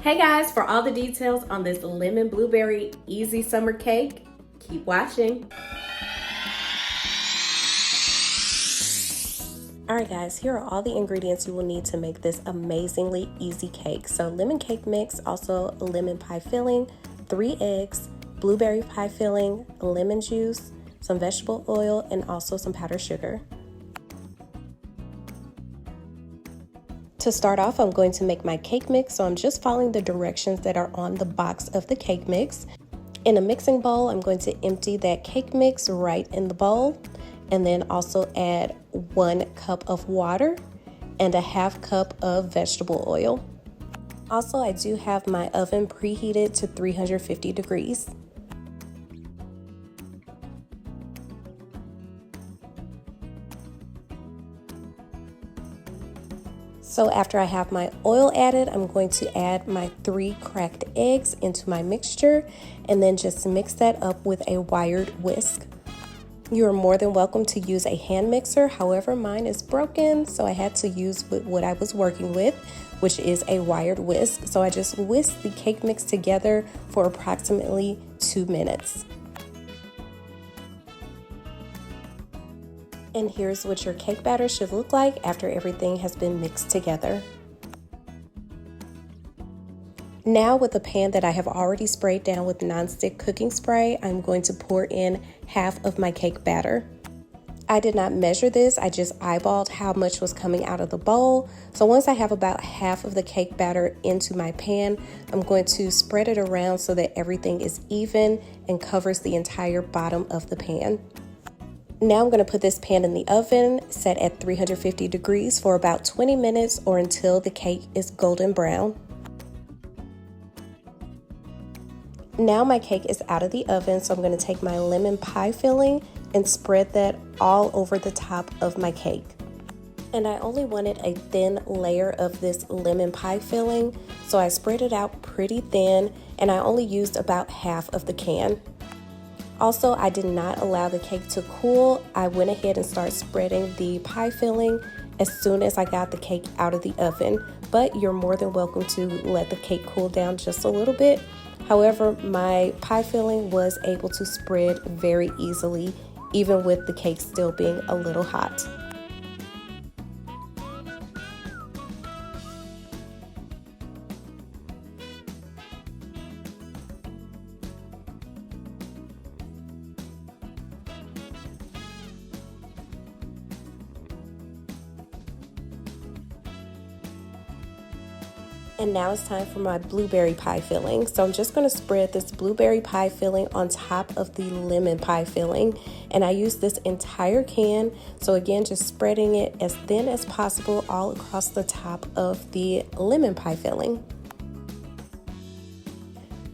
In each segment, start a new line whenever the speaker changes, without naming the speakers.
Hey guys, for all the details on this lemon blueberry easy summer cake, keep watching. Alright guys, here are all the ingredients you will need to make this amazingly easy cake. So lemon cake mix, also lemon pie filling, 3 eggs, blueberry pie filling, lemon juice, some vegetable oil, and also some powdered sugar. To start off, I'm going to make my cake mix, so I'm just following the directions that are on the box of the cake mix. In a mixing bowl, I'm going to empty that cake mix right in the bowl, and then also add 1 cup of water and a ½ cup of vegetable oil. Also, I do have my oven preheated to 350 degrees. So after I have my oil added, I'm going to add my 3 cracked eggs into my mixture and then just mix that up with a wired whisk. You are more than welcome to use a hand mixer, however mine is broken, so I had to use what I was working with, which is a wired whisk. So I just whisked the cake mix together for approximately 2 minutes. And here's what your cake batter should look like after everything has been mixed together. Now with a pan that I have already sprayed down with nonstick cooking spray, I'm going to pour in half of my cake batter. I did not measure this, I just eyeballed how much was coming out of the bowl. So once I have about half of the cake batter into my pan, I'm going to spread it around so that everything is even and covers the entire bottom of the pan. Now I'm going to put this pan in the oven, set at 350 degrees for about 20 minutes or until the cake is golden brown. Now my cake is out of the oven, so I'm going to take my lemon pie filling and spread that all over the top of my cake. And I only wanted a thin layer of this lemon pie filling, so I spread it out pretty thin and I only used about half of the can. Also, I did not allow the cake to cool. I went ahead and started spreading the pie filling as soon as I got the cake out of the oven, but you're more than welcome to let the cake cool down just a little bit. However, my pie filling was able to spread very easily, even with the cake still being a little hot. And now it's time for my blueberry pie filling. So I'm just going to spread this blueberry pie filling on top of the lemon pie filling. And I use this entire can. So again, just spreading it as thin as possible all across the top of the lemon pie filling.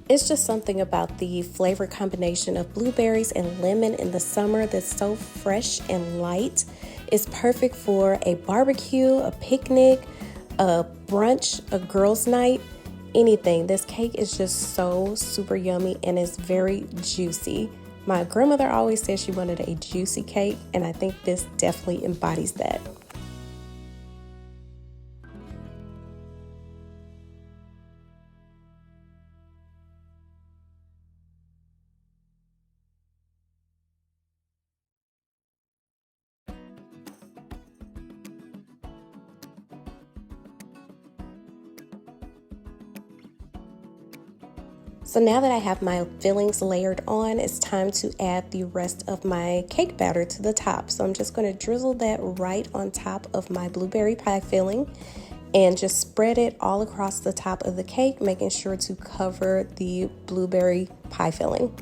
It's just something about the flavor combination of blueberries and lemon in the summer that's so fresh and light. It's perfect for a barbecue, a picnic, a brunch, a girls' night, anything. This cake is just so super yummy and it's very juicy. My grandmother always said she wanted a juicy cake, and I think this definitely embodies that. So now that I have my fillings layered on, it's time to add the rest of my cake batter to the top. So I'm just going to drizzle that right on top of my blueberry pie filling and just spread it all across the top of the cake, making sure to cover the blueberry pie filling.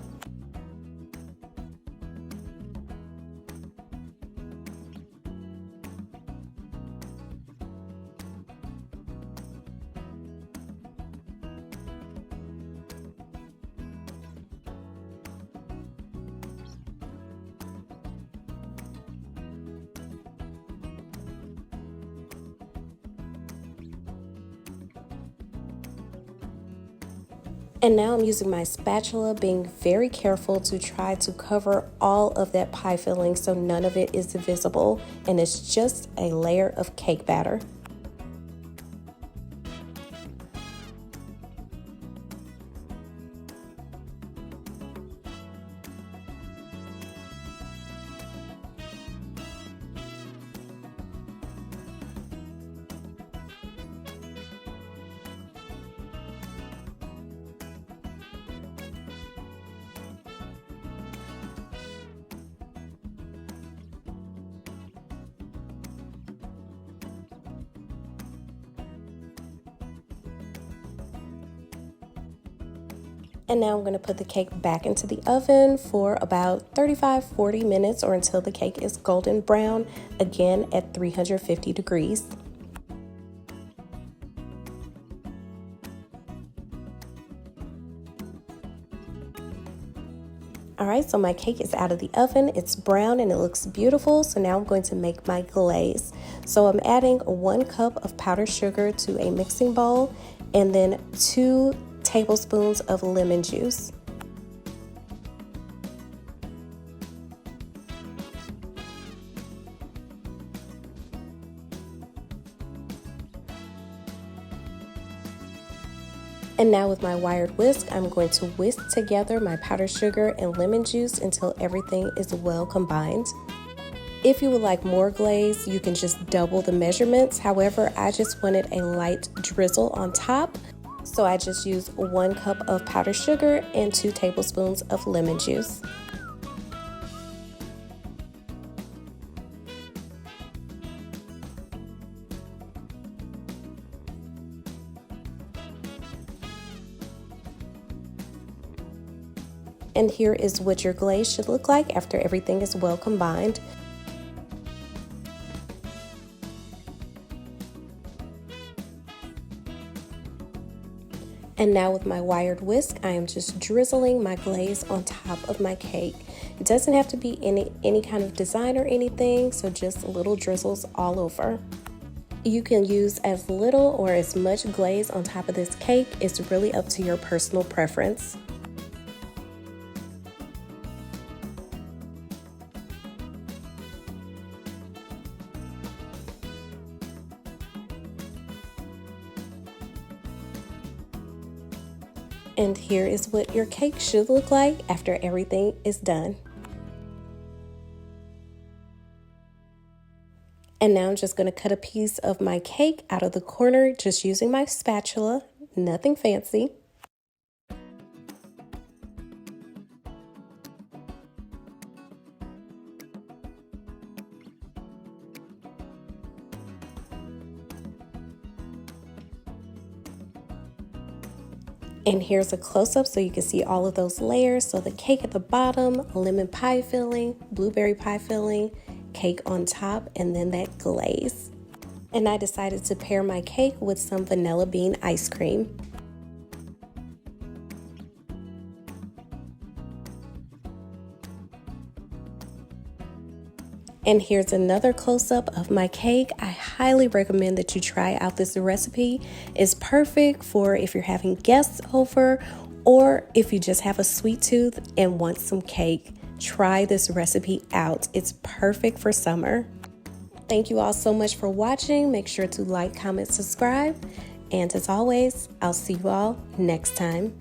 And now I'm using my spatula, being very careful to try to cover all of that pie filling so none of it is visible, and it's just a layer of cake batter. And now I'm going to put the cake back into the oven for about 35-40 minutes or until the cake is golden brown, again at 350 degrees. Alright, so my cake is out of the oven. It's brown and it looks beautiful. So now I'm going to make my glaze. So I'm adding 1 cup of powdered sugar to a mixing bowl and then 2 tablespoons of lemon juice. And now with my wired whisk, I'm going to whisk together my powdered sugar and lemon juice until everything is well combined. If you would like more glaze, you can just double the measurements. However, I just wanted a light drizzle on top, so I just used 1 cup of powdered sugar and 2 tablespoons of lemon juice. And here is what your glaze should look like after everything is well combined. And now with my wired whisk, I am just drizzling my glaze on top of my cake. It doesn't have to be any kind of design or anything, so just little drizzles all over. You can use as little or as much glaze on top of this cake. It's really up to your personal preference. And here is what your cake should look like after everything is done. And now I'm just going to cut a piece of my cake out of the corner just using my spatula, nothing fancy. And here's a close-up so you can see all of those layers. So the cake at the bottom, lemon pie filling, blueberry pie filling, cake on top, and then that glaze. And I decided to pair my cake with some vanilla bean ice cream. And here's another close-up of my cake. I highly recommend that you try out this recipe. It's perfect for if you're having guests over or if you just have a sweet tooth and want some cake. Try this recipe out. It's perfect for summer. Thank you all so much for watching. Make sure to like, comment, subscribe. And as always, I'll see you all next time.